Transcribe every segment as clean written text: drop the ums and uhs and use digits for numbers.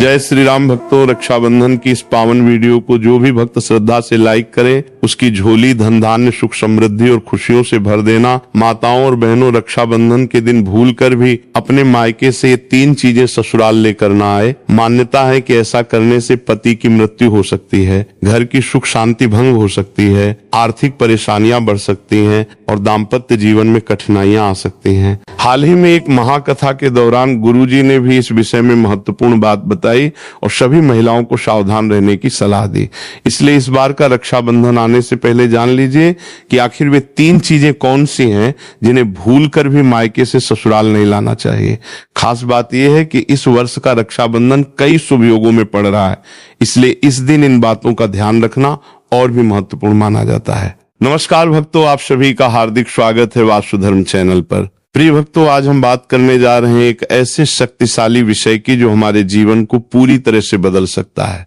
जय श्री राम भक्तों, रक्षाबंधन की इस पावन वीडियो को जो भी भक्त श्रद्धा से लाइक करे उसकी झोली धन धान्य सुख समृद्धि और खुशियों से भर देना। माताओं और बहनों, रक्षाबंधन के दिन भूल कर भी अपने मायके से ये 3 चीजें ससुराल लेकर ना आए। मान्यता है कि ऐसा करने से पति की मृत्यु हो सकती है, घर की सुख शांति भंग हो सकती है, आर्थिक परेशानियां बढ़ सकती हैं और दाम्पत्य जीवन में कठिनाइयां आ सकती हैं। हाल ही में एक महाकथा के दौरान गुरुजी ने भी इस विषय में महत्वपूर्ण बात बताई और सभी महिलाओं को सावधान रहने की सलाह दी। इसलिए इस बार का रक्षाबंधन आने से पहले जान लीजिए कि आखिर वे 3 चीजें कौन सी हैं जिन्हें भूल कर भी मायके से ससुराल नहीं लाना चाहिए। खास बात यह है कि इस वर्ष का रक्षाबंधन कई शुभ योगों में पड़ रहा है, इसलिए इस दिन इन बातों का ध्यान रखना और भी महत्वपूर्ण माना जाता है। नमस्कार भक्तों, आप सभी का हार्दिक स्वागत है वासुधर्म चैनल पर। प्रिय भक्तों, आज हम बात करने जा रहे हैं एक ऐसे शक्तिशाली विषय की जो हमारे जीवन को पूरी तरह से बदल सकता है।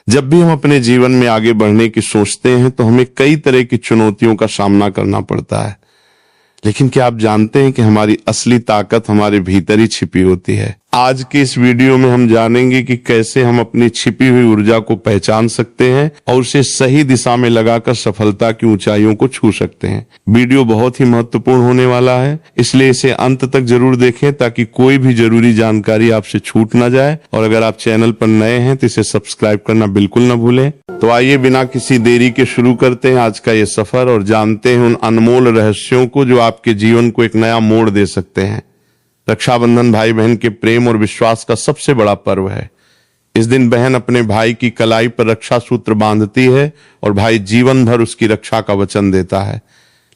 जब भी हम अपने जीवन में आगे बढ़ने की सोचते हैं तो हमें कई तरह की चुनौतियों का सामना करना पड़ता है, लेकिन क्या आप जानते हैं कि हमारी असली ताकत हमारे भीतर ही छिपी होती है। आज के इस वीडियो में हम जानेंगे कि कैसे हम अपनी छिपी हुई ऊर्जा को पहचान सकते हैं और उसे सही दिशा में लगाकर सफलता की ऊंचाइयों को छू सकते हैं। वीडियो बहुत ही महत्वपूर्ण होने वाला है, इसलिए इसे अंत तक जरूर देखें ताकि कोई भी जरूरी जानकारी आपसे छूट ना जाए। और अगर आप चैनल पर नए हैं तो इसे सब्सक्राइब करना बिल्कुल न भूलें। तो आइए बिना किसी देरी के शुरू करते हैं आज का ये सफर और जानते हैं उन अनमोल रहस्यों को जो आपके जीवन को एक नया मोड़ दे सकते हैं। रक्षाबंधन भाई बहन के प्रेम और विश्वास का सबसे बड़ा पर्व है। इस दिन बहन अपने भाई की कलाई पर रक्षा सूत्र बांधती है और भाई जीवन भर उसकी रक्षा का वचन देता है।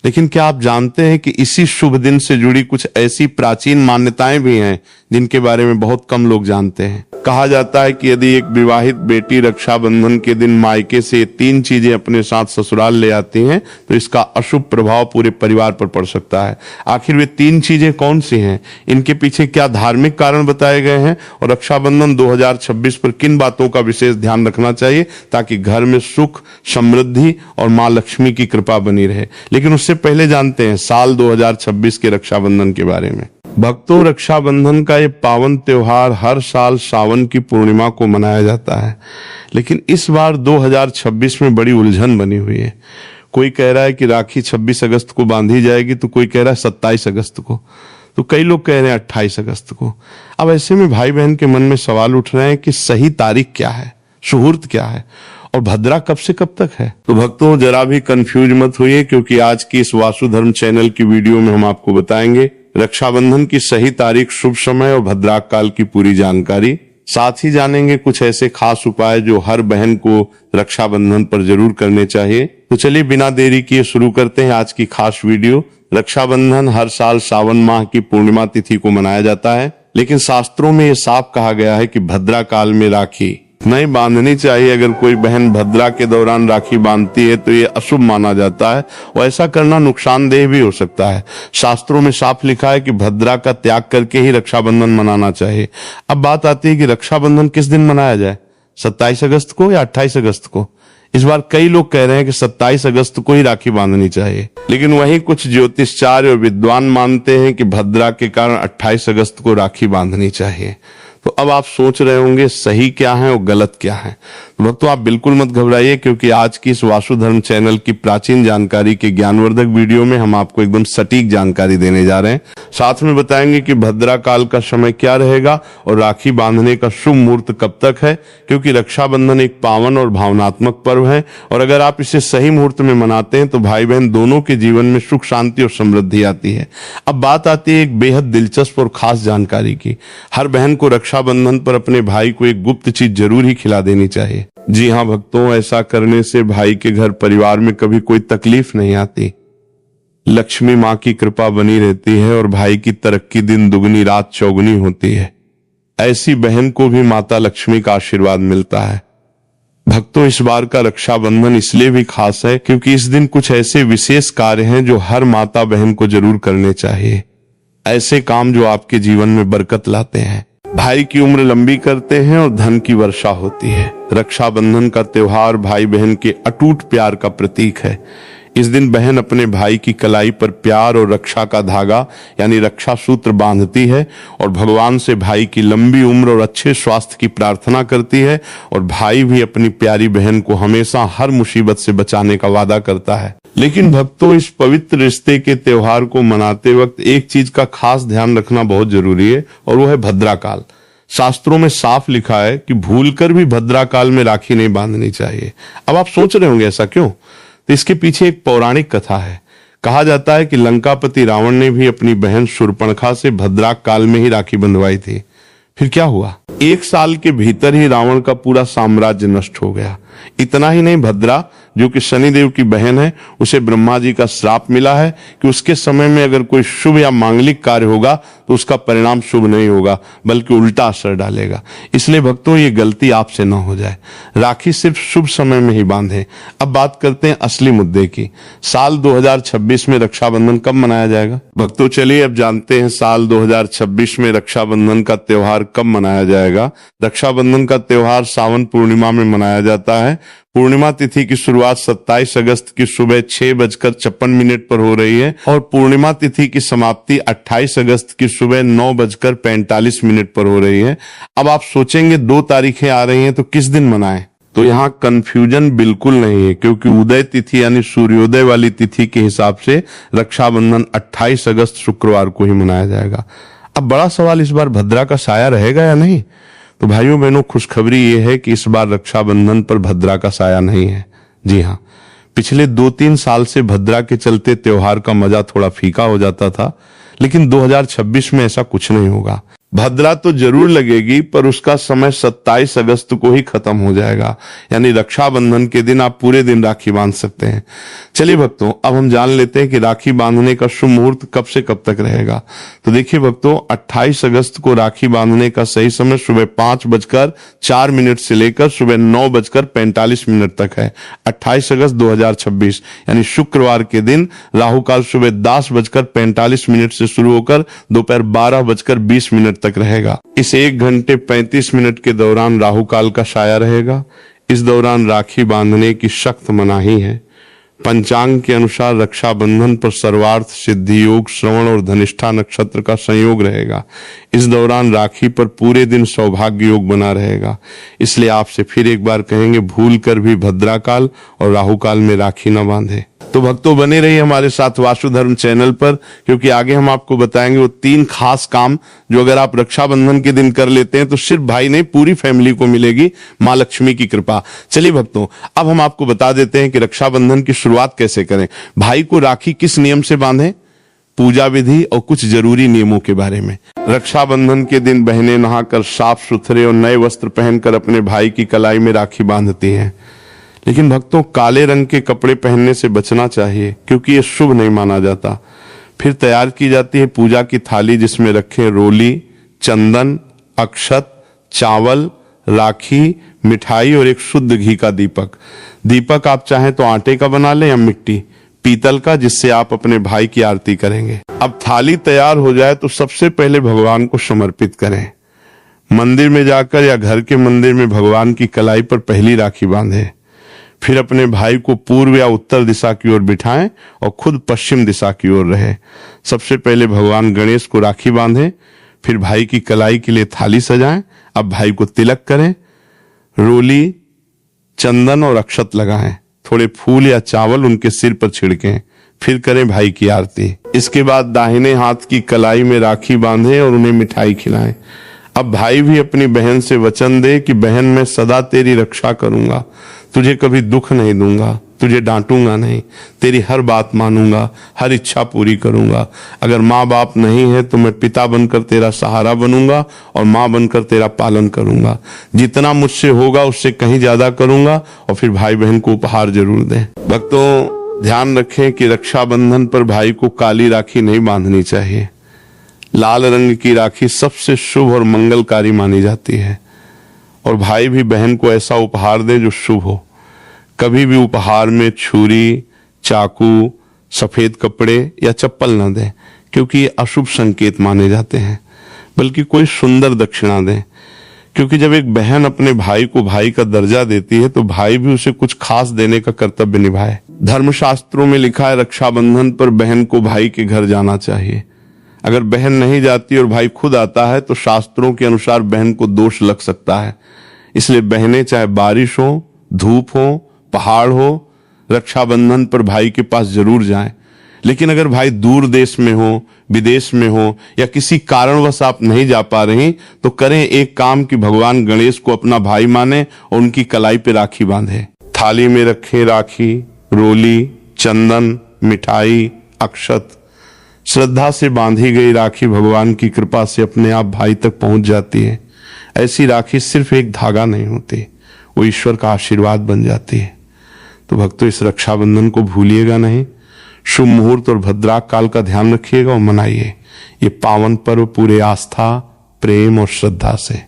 लेकिन क्या आप जानते हैं कि इसी शुभ दिन से जुड़ी कुछ ऐसी प्राचीन मान्यताएं भी हैं जिनके बारे में बहुत कम लोग जानते हैं। कहा जाता है कि यदि एक विवाहित बेटी रक्षाबंधन के दिन मायके से 3 चीजें अपने साथ ससुराल ले आती हैं तो इसका अशुभ प्रभाव पूरे परिवार पर पड़ सकता है। आखिर वे 3 चीजें कौन सी हैं, इनके पीछे क्या धार्मिक कारण बताए गए हैं और रक्षाबंधन 2026 पर किन बातों का विशेष ध्यान रखना चाहिए ताकि घर में सुख समृद्धि और माँ लक्ष्मी की कृपा बनी रहे। लेकिन उससे पहले जानते हैं साल 2026 के रक्षाबंधन के बारे में। भक्तों, रक्षाबंधन का ये पावन त्योहार हर साल सावन की पूर्णिमा को मनाया जाता है, लेकिन इस बार 2026 में बड़ी उलझन बनी हुई है। कोई कह रहा है कि राखी 26 अगस्त को बांधी जाएगी तो कोई कह रहा है 27 अगस्त को, तो कई लोग कह रहे हैं 28 अगस्त को। अब ऐसे में भाई बहन के मन में सवाल उठ रहे हैं कि सही तारीख क्या है, सुहूर्त क्या है और भद्रा कब से कब तक है। तो भक्तों, जरा भी कंफ्यूज मत होइए, क्योंकि आज की इस वासुधर्म चैनल की वीडियो में हम आपको बताएंगे रक्षाबंधन की सही तारीख, शुभ समय और भद्राक काल की पूरी जानकारी। साथ ही जानेंगे कुछ ऐसे खास उपाय जो हर बहन को रक्षाबंधन पर जरूर करने चाहिए। तो चलिए बिना देरी किए शुरू करते हैं आज की खास वीडियो। रक्षाबंधन हर साल सावन माह की पूर्णिमा तिथि को मनाया जाता है, लेकिन शास्त्रों में यह साफ कहा गया है कि भद्रा काल में राखी नहीं बांधनी चाहिए। अगर कोई बहन भद्रा के दौरान राखी बांधती है तो ये अशुभ माना जाता है और ऐसा करना नुकसानदेह भी हो सकता है। शास्त्रों में साफ लिखा है कि भद्रा का त्याग करके ही रक्षाबंधन मनाना चाहिए। अब बात आती है कि रक्षाबंधन किस दिन मनाया जाए, 27 अगस्त को या 28 अगस्त को। इस बार कई लोग कह रहे हैं कि 27 अगस्त को ही राखी बांधनी चाहिए, लेकिन वहीं कुछ ज्योतिषाचार्य और विद्वान मानते हैं कि भद्रा के कारण 28 अगस्त को राखी बांधनी चाहिए। तो अब आप सोच रहे होंगे सही क्या है और गलत क्या है। तो आप बिल्कुल मत घबराइए, क्योंकि आज की इस वासुधर्म चैनल की प्राचीन जानकारी के ज्ञानवर्धक वीडियो में हम आपको एकदम सटीक जानकारी देने जा रहे हैं। साथ में बताएंगे कि भद्रा काल का समय क्या रहेगा और राखी बांधने का शुभ मुहूर्त कब तक है, क्योंकि रक्षाबंधन एक पावन और भावनात्मक पर्व है और अगर आप इसे सही मुहूर्त में मनाते हैं तो भाई बहन दोनों के जीवन में सुख शांति और समृद्धि आती है। अब बात आती है एक बेहद दिलचस्प और खास जानकारी की। हर बहन को रक्षाबंधन पर अपने भाई को एक गुप्त चीज जरूर ही खिला देनी चाहिए। जी हाँ भक्तों, ऐसा करने से भाई के घर परिवार में कभी कोई तकलीफ नहीं आती, लक्ष्मी माँ की कृपा बनी रहती है और भाई की तरक्की दिन दुगनी रात चौगुनी होती है। ऐसी बहन को भी माता लक्ष्मी का आशीर्वाद मिलता है। भक्तों, इस बार का रक्षाबंधन इसलिए भी खास है क्योंकि इस दिन कुछ ऐसे विशेष कार्य हैं जो हर माता बहन को जरूर करने चाहिए। ऐसे काम जो आपके जीवन में बरकत लाते हैं, भाई की उम्र लंबी करते हैं और धन की वर्षा होती है। रक्षाबंधन का त्योहार भाई बहन के अटूट प्यार का प्रतीक है। इस दिन बहन अपने भाई की कलाई पर प्यार और रक्षा का धागा यानी रक्षा सूत्र बांधती है और भगवान से भाई की लंबी उम्र और अच्छे स्वास्थ्य की प्रार्थना करती है, और भाई भी अपनी प्यारी बहन को हमेशा हर मुसीबत से बचाने का वादा करता है। लेकिन भक्तों, इस पवित्र रिश्ते के त्योहार को मनाते वक्त एक चीज का खास ध्यान रखना बहुत जरूरी है, और वो है भद्रा काल। शास्त्रों में साफ लिखा है कि भूलकर भी भद्रा काल में राखी नहीं बांधनी चाहिए। अब आप सोच रहे होंगे ऐसा क्यों? तो इसके पीछे एक पौराणिक कथा है। कहा जाता है कि लंकापति रावण ने भी अपनी बहन शूर्पणखा से भद्रा काल में ही राखी बंधवाई थी। फिर क्या हुआ? 1 साल के भीतर ही रावण का पूरा साम्राज्य नष्ट हो गया। इतना ही नहीं, भद्रा जो कि शनिदेव की बहन है, उसे ब्रह्मा जी का श्राप मिला है कि उसके समय में अगर कोई शुभ या मांगलिक कार्य होगा तो उसका परिणाम शुभ नहीं होगा बल्कि उल्टा असर डालेगा। इसलिए भक्तों, ये गलती आपसे ना हो जाए। राखी सिर्फ शुभ समय में ही बांधें। अब बात करते हैं असली मुद्दे की। साल 2026 में रक्षाबंधन कब मनाया जाएगा? भक्तों, चलिए अब जानते हैं साल 2026 में रक्षाबंधन का त्योहार कब मनाया जाएगा। रक्षाबंधन का त्योहार सावन पूर्णिमा में मनाया जाता है। पूर्णिमा तिथि की शुरुआत 27 अगस्त की सुबह 6:56 पर हो रही है और पूर्णिमा तिथि की समाप्ति 28 अगस्त की सुबह 9:45 पर हो रही है। अब आप सोचेंगे 2 तारीखें आ रही हैं तो किस दिन मनाएं? तो यहाँ कंफ्यूजन बिल्कुल नहीं है, क्योंकि उदय तिथि यानी सूर्योदय वाली तिथि के हिसाब से रक्षाबंधन 28 अगस्त शुक्रवार को ही मनाया जाएगा। अब बड़ा सवाल, इस बार भद्रा का साया रहेगा या नहीं? तो भाइयों बहनों, खुशखबरी ये है कि इस बार रक्षाबंधन पर भद्रा का साया नहीं है। जी हाँ, पिछले 2-3 साल से भद्रा के चलते त्योहार का मजा थोड़ा फीका हो जाता था, लेकिन 2026 में ऐसा कुछ नहीं होगा। भद्रा तो जरूर लगेगी, पर उसका समय 27 अगस्त को ही खत्म हो जाएगा, यानी रक्षाबंधन के दिन आप पूरे दिन राखी बांध सकते हैं। चलिए भक्तों, अब हम जान लेते हैं कि राखी बांधने का शुभ मुहूर्त कब से कब तक रहेगा। तो देखिए भक्तों, 28 अगस्त को राखी बांधने का सही समय सुबह 5:04 से लेकर सुबह 9:45 तक है। 28 अगस्त 2026 यानी शुक्रवार के दिन राहु काल सुबह 10:45 से शुरू होकर दोपहर 12:20 तक रहेगा। इस 1 घंटे 35 मिनट के दौरान राहु काल का साया रहेगा। इस दौरान राखी बांधने की सख्त मनाही है। पंचांग के अनुसार रक्षाबंधन पर सर्वार्थ सिद्धि योग, श्रवण और धनिष्ठा नक्षत्र का संयोग रहेगा। इस दौरान राखी पर पूरे दिन सौभाग्य योग बना रहेगा। इसलिए आपसे फिर एक बार कहेंगे, भूल कर भी भद्रा काल और राहु काल में राखी न बांधे। तो भक्तों, बने रहिए हमारे साथ वासुधर्म चैनल पर, क्योंकि आगे हम आपको बताएंगे वो 3 खास काम जो अगर आप रक्षाबंधन के दिन कर लेते हैं तो सिर्फ भाई नहीं, पूरी फैमिली को मिलेगी माँ लक्ष्मी की कृपा। चलिए भक्तों, अब हम आपको बता देते हैं कि रक्षाबंधन की शुरुआत कैसे करें। भाई को राखी किस नियम से बांधें, पूजा विधि और कुछ जरूरी नियमों के बारे में। रक्षाबंधन के दिन बहनें नहाकर साफ सुथरे और नए वस्त्र पहनकर अपने भाई की कलाई में राखी बांधती हैं। लेकिन भक्तों, काले रंग के कपड़े पहनने से बचना चाहिए, क्योंकि ये शुभ नहीं माना जाता। फिर तैयार की जाती है पूजा की थाली, जिसमें रखे रोली, चंदन, अक्षत, चावल, राखी, मिठाई और एक शुद्ध घी का दीपक। दीपक आप चाहें तो आटे का बना लें या मिट्टी, पीतल का, जिससे आप अपने भाई की आरती करेंगे। अब थाली तैयार हो जाए तो सबसे पहले भगवान को समर्पित करें। मंदिर में जाकर या घर के मंदिर में भगवान की कलाई पर पहली राखी बांधें। फिर अपने भाई को पूर्व या उत्तर दिशा की ओर बिठाएं और खुद पश्चिम दिशा की ओर रहे। सबसे पहले भगवान गणेश को राखी बांधें, फिर भाई की कलाई के लिए थाली सजाएं। अब भाई को तिलक करें, रोली, चंदन और अक्षत लगाएं। थोड़े फूल या चावल उनके सिर पर छिड़कें, फिर करें भाई की आरती। इसके बाद दाहिने हाथ की कलाई में राखी बांधें और उन्हें मिठाई खिलाएं। अब भाई भी अपनी बहन से वचन दे कि बहन, मैं सदा तेरी रक्षा करूंगा, तुझे कभी दुख नहीं दूंगा, तुझे डांटूंगा नहीं, तेरी हर बात मानूंगा, हर इच्छा पूरी करूंगा। अगर माँ बाप नहीं है तो मैं पिता बनकर तेरा सहारा बनूंगा और माँ बनकर तेरा पालन करूंगा। जितना मुझसे होगा उससे कहीं ज्यादा करूंगा। और फिर भाई बहन को उपहार जरूर दें। भक्तों, ध्यान रखें कि रक्षाबंधन पर भाई को काली राखी नहीं बांधनी चाहिए। लाल रंग की राखी सबसे शुभ और मंगलकारी मानी जाती है, और भाई भी बहन को ऐसा उपहार दे जो शुभ हो। कभी भी उपहार में छुरी, चाकू, सफेद कपड़े या चप्पल न दें, क्योंकि ये अशुभ संकेत माने जाते हैं। बल्कि कोई सुंदर दक्षिणा दें, क्योंकि जब एक बहन अपने भाई को भाई का दर्जा देती है तो भाई भी उसे कुछ खास देने का कर्तव्य निभाए। धर्मशास्त्रों में लिखा है रक्षाबंधन पर बहन को भाई के घर जाना चाहिए। अगर बहन नहीं जाती और भाई खुद आता है तो शास्त्रों के अनुसार बहन को दोष लग सकता है। इसलिए बहनें चाहे बारिश हो, धूप हो, पहाड़ हो, रक्षाबंधन पर भाई के पास जरूर जाएं। लेकिन अगर भाई दूर देश में हो, विदेश में हो या किसी कारणवश आप नहीं जा पा रही तो करें एक काम कि भगवान गणेश को अपना भाई माने और उनकी कलाई पे राखी बांधे। थाली में रखें राखी, रोली, चंदन, मिठाई, अक्षत। श्रद्धा से बांधी गई राखी भगवान की कृपा से अपने आप भाई तक पहुंच जाती है। ऐसी राखी सिर्फ एक धागा नहीं होती, वो ईश्वर का आशीर्वाद बन जाती है। तो भक्तों, इस रक्षाबंधन को भूलिएगा नहीं। शुभ मुहूर्त और भद्राक काल का ध्यान रखिएगा और मनाइए ये पावन पर्व पूरे आस्था, प्रेम और श्रद्धा से।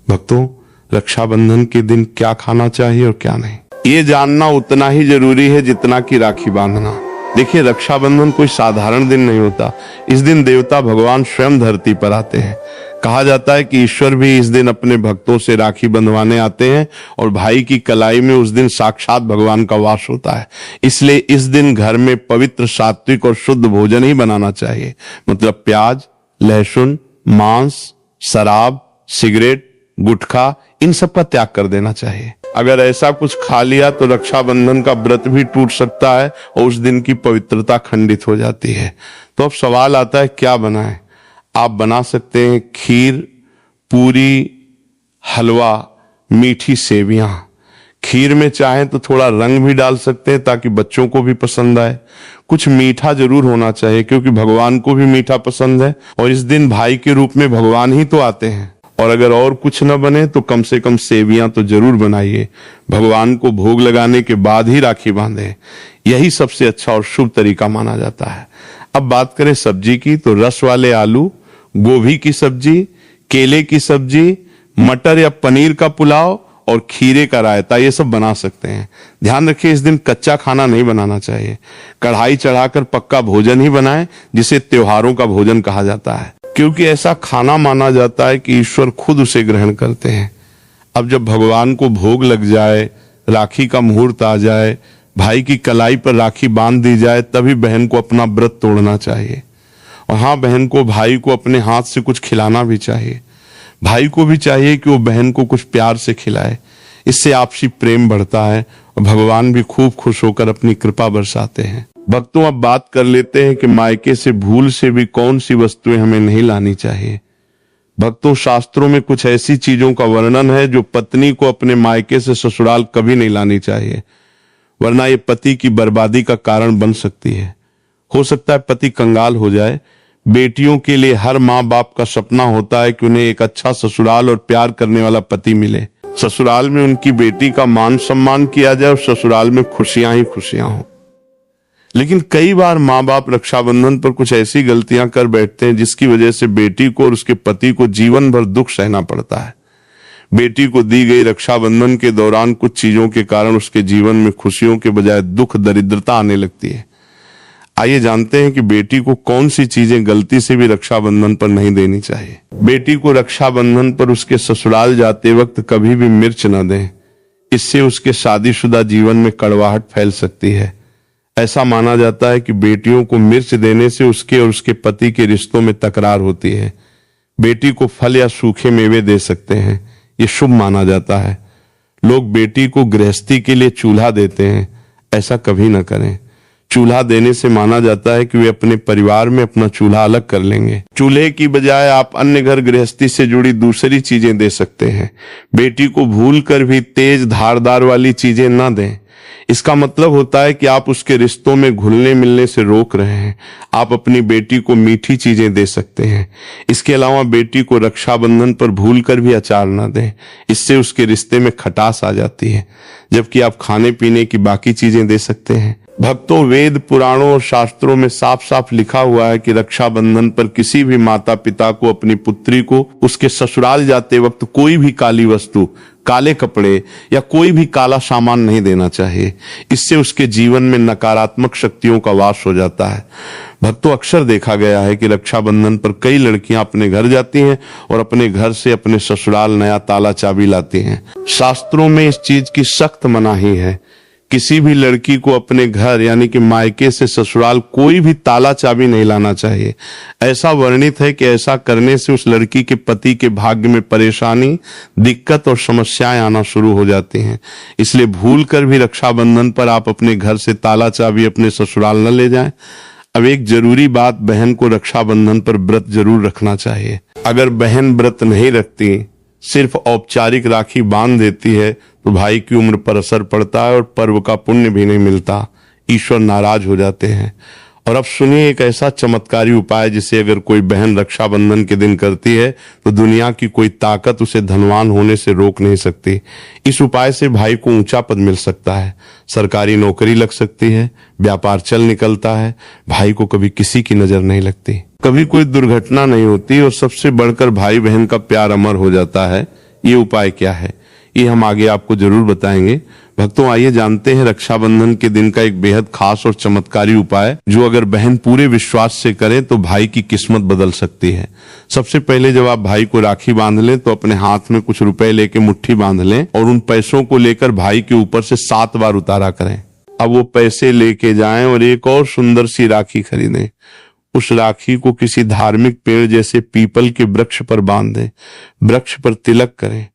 भक्तों, रक्षाबंधन के दिन क्या खाना चाहिए और क्या नहीं, ये जानना उतना ही जरूरी है जितना कि राखी बांधना। देखिए, रक्षाबंधन कोई साधारण दिन नहीं होता। इस दिन देवता भगवान स्वयं धरती पर आते हैं। कहा जाता है कि ईश्वर भी इस दिन अपने भक्तों से राखी बंधवाने आते हैं और भाई की कलाई में उस दिन साक्षात भगवान का वास होता है। इसलिए इस दिन घर में पवित्र, सात्विक और शुद्ध भोजन ही बनाना चाहिए। मतलब प्याज, लहसुन, मांस, शराब, सिगरेट, गुटखा, इन सब का त्याग कर देना चाहिए। अगर ऐसा कुछ खा लिया तो रक्षाबंधन का व्रत भी टूट सकता है और उस दिन की पवित्रता खंडित हो जाती है। तो अब सवाल आता है, क्या बनाएं? आप बना सकते हैं खीर, पूरी, हलवा, मीठी सेवियां। खीर में चाहें तो थोड़ा रंग भी डाल सकते हैं ताकि बच्चों को भी पसंद आए। कुछ मीठा जरूर होना चाहिए क्योंकि भगवान को भी मीठा पसंद है और इस दिन भाई के रूप में भगवान ही तो आते हैं। और अगर और कुछ न बने तो कम से कम सेवियां तो जरूर बनाइए। भगवान को भोग लगाने के बाद ही राखी बांधें, यही सबसे अच्छा और शुभ तरीका माना जाता है। अब बात करें सब्जी की, तो रस वाले आलू, गोभी की सब्जी, केले की सब्जी, मटर या पनीर का पुलाव और खीरे का रायता, ये सब बना सकते हैं। ध्यान रखिए, इस दिन कच्चा खाना नहीं बनाना चाहिए। कढ़ाई चढ़ाकर पक्का भोजन ही बनाएं, जिसे त्योहारों का भोजन कहा जाता है, क्योंकि ऐसा खाना माना जाता है कि ईश्वर खुद उसे ग्रहण करते हैं। अब जब भगवान को भोग लग जाए, राखी का मुहूर्त आ जाए, भाई की कलाई पर राखी बांध दी जाए, तभी बहन को अपना व्रत तोड़ना चाहिए। और हाँ, बहन को भाई को अपने हाथ से कुछ खिलाना भी चाहिए। भाई को भी चाहिए कि वो बहन को कुछ प्यार से खिलाए। इससे आपसी प्रेम बढ़ता है और भगवान भी खूब खुश होकर अपनी कृपा बरसाते हैं। भक्तों, अब बात कर लेते हैं कि मायके से भूल से भी कौन सी वस्तुएं हमें नहीं लानी चाहिए। भक्तों, शास्त्रों में कुछ ऐसी चीजों का वर्णन है जो पत्नी को अपने मायके से ससुराल कभी नहीं लानी चाहिए, वरना ये पति की बर्बादी का कारण बन सकती है। हो सकता है पति कंगाल हो जाए। बेटियों के लिए हर माँ बाप का सपना होता है कि उन्हें एक अच्छा ससुराल और प्यार करने वाला पति मिले। ससुराल में उनकी बेटी का मान सम्मान किया जाए और ससुराल में खुशियां ही खुशियां हो। लेकिन कई बार माँ बाप रक्षाबंधन पर कुछ ऐसी गलतियां कर बैठते हैं जिसकी वजह से बेटी को और उसके पति को जीवन भर दुख सहना पड़ता है। बेटी को दी गई रक्षाबंधन के दौरान कुछ चीजों के कारण उसके जीवन में खुशियों के बजाय दुख, दरिद्रता आने लगती है। आइए जानते हैं कि बेटी को कौन सी चीजें गलती से भी रक्षाबंधन पर नहीं देनी चाहिए। बेटी को रक्षाबंधन पर उसके ससुराल जाते वक्त कभी भी मिर्च न दें। इससे उसके शादीशुदा जीवन में कड़वाहट फैल सकती है। ऐसा माना जाता है कि बेटियों को मिर्च देने से उसके और उसके पति के रिश्तों में तकरार होती है। बेटी को फल या सूखे मेवे दे सकते हैं, ये शुभ माना जाता है। लोग बेटी को गृहस्थी के लिए चूल्हा देते हैं, ऐसा कभी न करें। चूल्हा देने से माना जाता है कि वे अपने परिवार में अपना चूल्हा अलग कर लेंगे। चूल्हे की बजाय आप अन्य घर गृहस्थी से जुड़ी दूसरी चीजें दे सकते हैं। बेटी को भूलकर भी तेज धारदार वाली चीजें न दें। इसका मतलब होता है कि आप उसके रिश्तों में घुलने मिलने से रोक रहे हैं। आप अपनी बेटी को मीठी चीजें दे सकते हैं। इसके अलावा बेटी को रक्षाबंधन पर भूलकर भी अचार न दें। इससे उसके रिश्ते में खटास आ जाती है, जबकि आप खाने पीने की बाकी चीजें दे सकते हैं। भक्तों, वेद, पुराणों और शास्त्रों में साफ साफ लिखा हुआ है कि रक्षाबंधन पर किसी भी माता पिता को अपनी पुत्री को उसके ससुराल जाते वक्त कोई भी काली वस्तु, काले कपड़े या कोई भी काला सामान नहीं देना चाहिए। इससे उसके जीवन में नकारात्मक शक्तियों का वास हो जाता है। भक्तों, अक्सर देखा गया है कि रक्षाबंधन पर कई लड़कियां अपने घर जाती हैं और अपने घर से अपने ससुराल नया ताला चाबी लाती हैं। शास्त्रों में इस चीज की सख्त मनाही है, किसी भी लड़की को अपने घर यानी कि मायके से ससुराल कोई भी ताला चाबी नहीं लाना चाहिए। ऐसा वर्णित है कि ऐसा करने से उस लड़की के पति के भाग्य में परेशानी, दिक्कत और समस्याएं आना शुरू हो जाती हैं। इसलिए भूल कर भी रक्षाबंधन पर आप अपने घर से ताला चाबी अपने ससुराल न ले जाएं। अब एक जरूरी बात, बहन को रक्षाबंधन पर व्रत जरूर रखना चाहिए। अगर बहन व्रत नहीं रखती, सिर्फ औपचारिक राखी बांध देती है, तो भाई की उम्र पर असर पड़ता है और पर्व का पुण्य भी नहीं मिलता, ईश्वर नाराज हो जाते हैं। और अब सुनिए एक ऐसा चमत्कारी उपाय जिसे अगर कोई बहन रक्षाबंधन के दिन करती है तो दुनिया की कोई ताकत उसे धनवान होने से रोक नहीं सकती। इस उपाय से भाई को ऊंचा पद मिल सकता है, सरकारी नौकरी लग सकती है, व्यापार चल निकलता है, भाई को कभी किसी की नजर नहीं लगती, कभी कोई दुर्घटना नहीं होती और सबसे बढ़कर भाई बहन का प्यार अमर हो जाता है। ये उपाय क्या है, ये हम आगे आपको जरूर बताएंगे। भक्तों, आइए जानते हैं रक्षाबंधन के दिन का एक बेहद खास और चमत्कारी उपाय, जो अगर बहन पूरे विश्वास से करे तो भाई की किस्मत बदल सकती है। सबसे पहले जब आप भाई को राखी बांध लें तो अपने हाथ में कुछ रुपए लेके मुट्ठी बांध लें और उन पैसों को लेकर भाई के ऊपर से 7 बार उतारा करें। अब वो पैसे लेके जाएं और एक और सुंदर सी राखी खरीदें। उस राखी को किसी धार्मिक पेड़ जैसे पीपल के वृक्ष पर बांध दें, वृक्ष पर तिलक करें